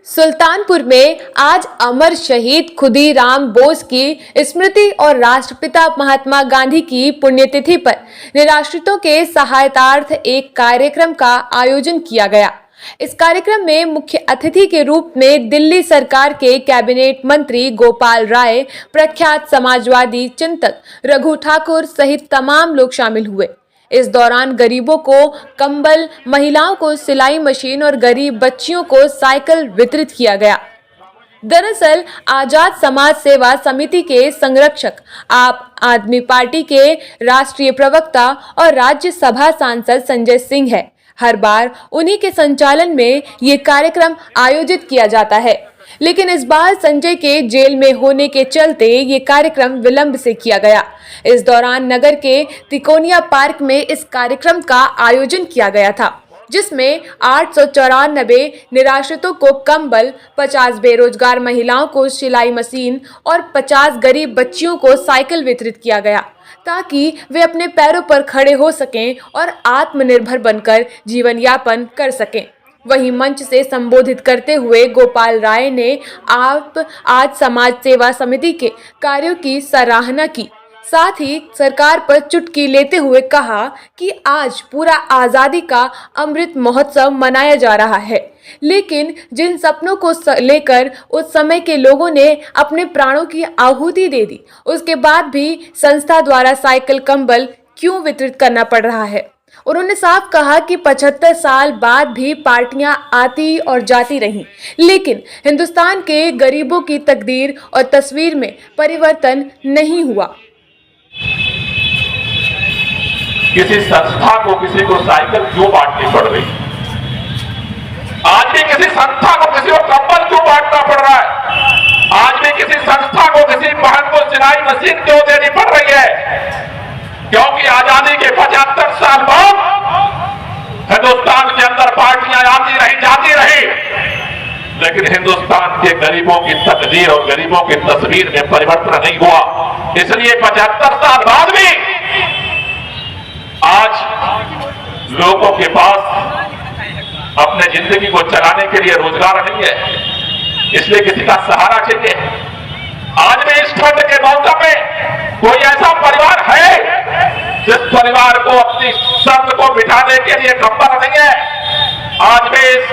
सुल्तानपुर में आज अमर शहीद खुदीराम बोस की स्मृति और राष्ट्रपिता महात्मा गांधी की पुण्यतिथि पर निराश्रितों के सहायतार्थ एक कार्यक्रम का आयोजन किया गया। इस कार्यक्रम में मुख्य अतिथि के रूप में दिल्ली सरकार के कैबिनेट मंत्री गोपाल राय, प्रख्यात समाजवादी चिंतक रघु ठाकुर सहित तमाम लोग शामिल हुए। इस दौरान गरीबों को कंबल, महिलाओं को सिलाई मशीन और गरीब बच्चियों को साइकिल वितरित किया गया। दरअसल आजाद समाज सेवा समिति के संरक्षक, आप आदमी पार्टी के राष्ट्रीय प्रवक्ता और राज्यसभा सांसद संजय सिंह है। हर बार उन्हीं के संचालन में ये कार्यक्रम आयोजित किया जाता है, लेकिन इस बार संजय के जेल में होने के चलते ये कार्यक्रम विलंब से किया गया। इस दौरान नगर के तिकोनिया पार्क में इस कार्यक्रम का आयोजन किया गया था, जिसमें 894 निराश्रितों को कंबल, 50 बेरोजगार महिलाओं को सिलाई मशीन और 50 गरीब बच्चियों को साइकिल वितरित किया गया, ताकि वे अपने पैरों पर खड़े हो सकें और आत्मनिर्भर बनकर जीवन यापन कर सकें। वहीं मंच से संबोधित करते हुए गोपाल राय ने आज समाज सेवा समिति के कार्यों की सराहना की। साथ ही सरकार पर चुटकी लेते हुए कहा कि आज पूरा आजादी का अमृत महोत्सव मनाया जा रहा है, लेकिन जिन सपनों को लेकर उस समय के लोगों ने अपने प्राणों की आहुति दे दी, उसके बाद भी संस्था द्वारा साइकिल, कंबल क्यों वितरित करना पड़ रहा है। उन्होंने साफ कहा कि 75 साल बाद भी पार्टियां आती और जाती रहीं, लेकिन हिंदुस्तान के गरीबों की तकदीर और तस्वीर में परिवर्तन नहीं हुआ। किसी संस्था को, किसी को साइकिल क्यों बांटनी पड़ रही? आज भी किसी संस्था को, किसी को कंबल क्यों बांटना पड़ रहा है? आज भी किसी संस्था को, किसी बहन को सिलाई मशीन क्यों देनी पड़ रही है? क्योंकि आजादी के 75 साल बाद हिंदुस्तान के अंदर पार्टियां आती रही, जाती रही, लेकिन हिंदुस्तान के गरीबों की तकदीर और गरीबों की तस्वीर में परिवर्तन नहीं हुआ। इसलिए 75 साल बाद भी आज लोगों के पास अपने जिंदगी को चलाने के लिए रोजगार नहीं है, इसलिए किसी का सहारा चाहिए। आज भी इस ठंड के मौसम में कोई ऐसा परिवार है जिस परिवार को अपनी शर्त को मिटाने के लिए कंबल नहीं है। आज भी इस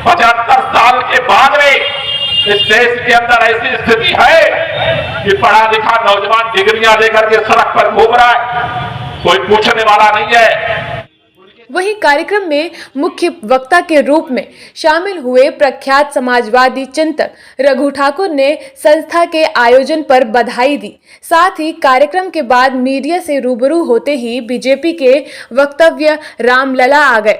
75 साल के बाद भी इस देश के अंदर ऐसी स्थिति है कि पढ़ा लिखा नौजवान डिग्रियां लेकर के सड़क पर घूम रहा है, कोई पूछने वाला नहीं है। वहीं कार्यक्रम में मुख्य वक्ता के रूप में शामिल हुए प्रख्यात समाजवादी चिंतक रघु ठाकुर ने संस्था के आयोजन पर बधाई दी। साथ ही कार्यक्रम के बाद मीडिया से रूबरू होते ही बीजेपी के वक्तव्य रामलला आ गए,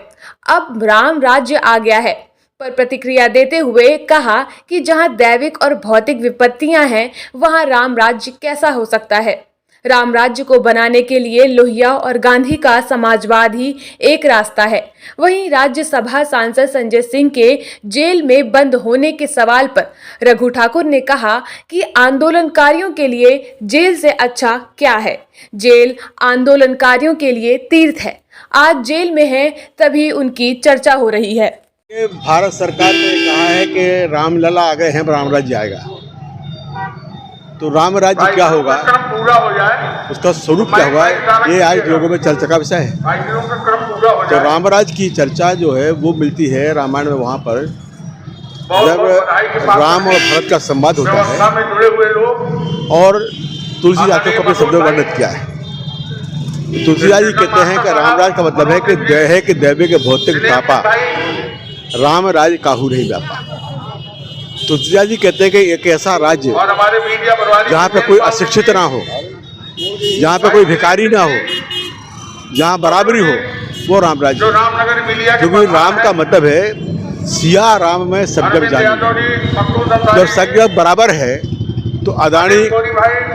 अब राम राज्य आ गया है पर प्रतिक्रिया देते हुए कहा कि जहां दैविक और भौतिक विपत्तियां हैं, वहां राम राज्य कैसा हो सकता है। राम राज्य को बनाने के लिए लोहिया और गांधी का समाजवाद ही एक रास्ता है। वहीं राज्यसभा सांसद संजय सिंह के जेल में बंद होने के सवाल पर रघु ठाकुर ने कहा कि आंदोलनकारियों के लिए जेल से अच्छा क्या है। जेल आंदोलनकारियों के लिए तीर्थ है। आज जेल में है, तभी उनकी चर्चा हो रही है। भारत सरकार ने कहा है कि रामलला आ गए हैं, राम राज्य आएगा, तो राम राज्य क्या होगा, उसका स्वरूप क्या होगा, ये आज लोगों में चर्चा का विषय है। तो राम राज्य की चर्चा जो है वो मिलती है रामायण में, वहाँ पर जब राम और भरत का संवाद होता है और तुलसीदास को अपने शब्दों में वर्णित किया है। तुलसीदास जी कहते हैं कि राम राज्य का मतलब है कि दय है कि दैवे के भौतिक व्यापा, राम राज्य काहू नहीं व्यापा। तुलसीदास जी कहते हैं कि एक ऐसा राज्य जहाँ पे कोई अशिक्षित ना हो, जहाँ पे कोई भिखारी ना हो, जहाँ बराबरी हो, वो राम राज्य। क्योंकि राम का मतलब है सिया राम में सब जग जानी। जब सब जग बराबर है तो अदानी,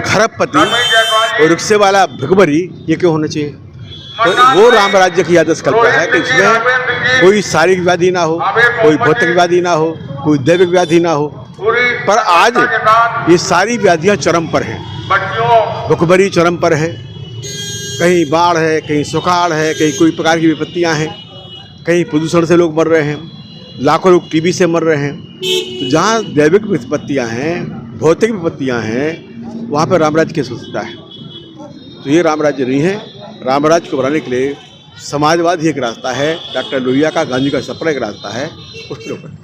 खरबपति और रिक्शे वाला भिखमरी ये क्यों होना चाहिए। तो वो राम राज्य की आदर्श कल्पना है कि इसमें कोई शारीरिक व्याधि ना हो, कोई भौतिक व्याधि ना हो, कोई दैविक व्याधि ना हो। पर आज ये सारी व्याधियां चरम पर हैं, भुखमरी चरम पर है, कहीं बाढ़ है, कहीं सुखाड़ है, कहीं कोई प्रकार की विपत्तियां हैं, कहीं प्रदूषण से लोग मर रहे हैं, लाखों लोग टीबी से मर रहे हैं। तो जहाँ दैविक विपत्तियाँ हैं, भौतिक विपत्तियाँ हैं, वहाँ पर रामराज्य कैसे हो सकता है? तो ये रामराज्य नहीं है। रामराज्य को बनाने के लिए समाजवाद ही एक रास्ता है, डॉक्टर लोहिया का, गांधी का सपना एक रास्ता है, उस पर ऊपर।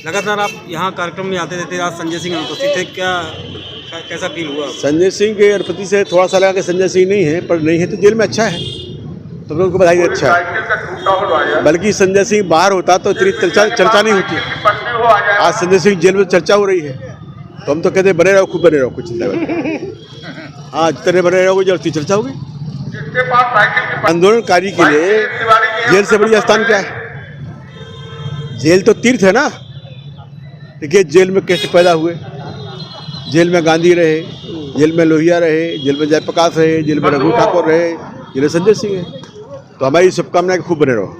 लगातार आप यहाँ कार्यक्रम में आते रहते, आज संजय सिंह अनुपस्थित थे, कैसा फील हुआ? संजय सिंह के अनुपस्थिति से थोड़ा सा लगा कि संजय सिंह नहीं है, पर नहीं है तो जेल में अच्छा है, तो लोगों को बधाई दे, अच्छा है। बल्कि संजय सिंह बाहर होता तो इतनी चर्चा नहीं होती। आज संजय सिंह जेल में चर्चा हो रही है, तो हम तो कहते बने रहो, खूब बने रहो, कुछ चिंता नहीं। हाँ, जितने बने रहोगे जल्दी चर्चा होगी। आंदोलनकारी के लिए जेल से बड़ी स्थान क्या है? जेल तो तीर्थ है ना। देखिए जेल में कैसे पैदा हुए, जेल में गांधी रहे, जेल में लोहिया रहे, जेल में जयप्रकाश रहे, जेल में रघु ठाकुर रहे, जेल में संजय सिंह है। तो हमारी शुभकामनाएं खूब बने रहो।